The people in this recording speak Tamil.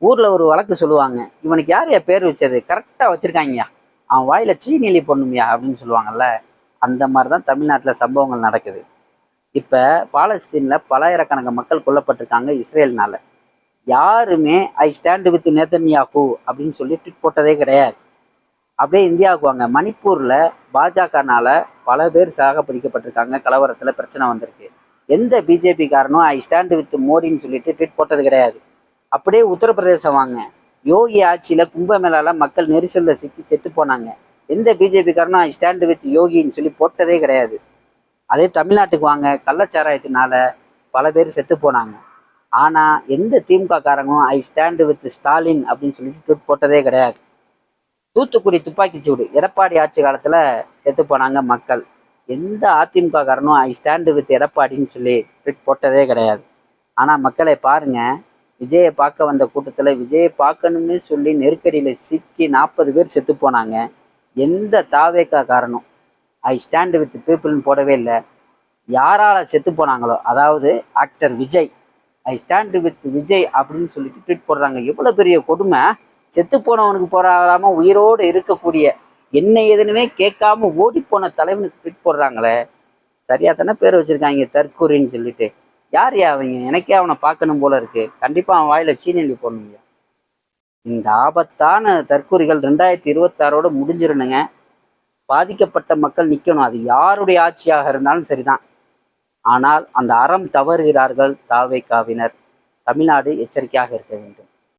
ஊர்ல ஒரு வழக்கு சொல்லுவாங்க, இவனுக்கு யார் பேர் வச்சது, கரெக்டா வச்சிருக்காங்கயா, அவன் வாயில சீனிலி பொண்ணுமையா அப்படின்னு சொல்லுவாங்கல்ல. அந்த மாதிரிதான் தமிழ்நாட்டுல சம்பவங்கள் நடக்குது. இப்ப பாலஸ்தீன்ல பலாயிரக்கணக்கான மக்கள் கொல்லப்பட்டிருக்காங்க இஸ்ரேல்னால. யாருமே ஐ ஸ்டாண்ட் வித் நேதன்யாகு அப்படின்னு சொல்லி ட்வீட் போட்டதே கிடையாது. அப்படியே இந்தியாவுக்கு வாங்க. மணிப்பூர்ல பாஜகனால பல பேர் சாகப்பிடிக்கப்பட்டிருக்காங்க, கலவரத்துல பிரச்சனை வந்திருக்கு. எந்த பிஜேபி காரனும் ஐ ஸ்டாண்ட் வித் மோடின்னு சொல்லிட்டு ட்வீட் போட்டது கிடையாது. அப்படியே உத்தரப்பிரதேசம் வாங்க. யோகி ஆட்சியில கும்பமேளால மக்கள் நெரிசல்ல சிக்கி செத்து போனாங்க. எந்த பிஜேபி காரனும் ஐ ஸ்டாண்ட் வித் யோகின்னு சொல்லி போட்டதே கிடையாது. அதே தமிழ்நாட்டுக்கு வாங்க. கள்ளச்சாராயத்தினால பல பேர் செத்து போனாங்க. ஆனா எந்த திமுக காரங்களும் ஐ ஸ்டாண்ட் வித் ஸ்டாலின் அப்படின்னு சொல்லிட்டு ட்வீட் போட்டதே கிடையாது. தூத்துக்குடி துப்பாக்கி சூடு எடப்பாடி ஆட்சி காலத்துல செத்து போனாங்க மக்கள். எந்த அதிமுக காரனும் ஐ ஸ்டாண்டு வித் எடப்பாடின்னு சொல்லி ட்வீட் போட்டதே கிடையாது. ஆனா மக்களை பாருங்க, விஜயை பார்க்க வந்த கூட்டத்துல விஜயை பார்க்கணும்னு சொல்லி நெருக்கடியில சிக்கி 40 பேர் செத்து போனாங்க. எந்த தாவேக்கா காரனும் ஐ ஸ்டாண்ட் வித் பீப்புள்னு போடவே இல்லை. யாரால செத்து போனாங்களோ, அதாவது actor Vijay I stand with Vijay அப்படின்னு சொல்லிட்டு ட்வீட் போடுறாங்க. எவ்வளவு பெரிய கொடுமை. செத்து போனவனுக்கு போறாம உயிரோடு இருக்கக்கூடிய என்ன ஏதுன்னு கேட்காம ஓடி போன தலைவனுக்கு ட்வீட் போடுறாங்களே. சரியா தானே பேர் வச்சிருக்காங்க, தற்கூரின்னு சொல்லிட்டு. யார் அவங்க? எனக்கே அவனை பார்க்கணும் போல இருக்கு. கண்டிப்பா அவன் வாயில சீனெல்லி போடணுங்க. இந்த ஆபத்தான தற்கூரிகள் 2026 முடிஞ்சிடணுங்க. பாதிக்கப்பட்ட மக்கள் நிக்கணும். அது யாருடைய ஆட்சியாக இருந்தாலும் சரிதான். ஆனால் அந்த அறம் தவறுகிறார்கள் தாவேக்காவினர். தமிழ்நாடு எச்சரிக்கையாக இருக்க வேண்டும்.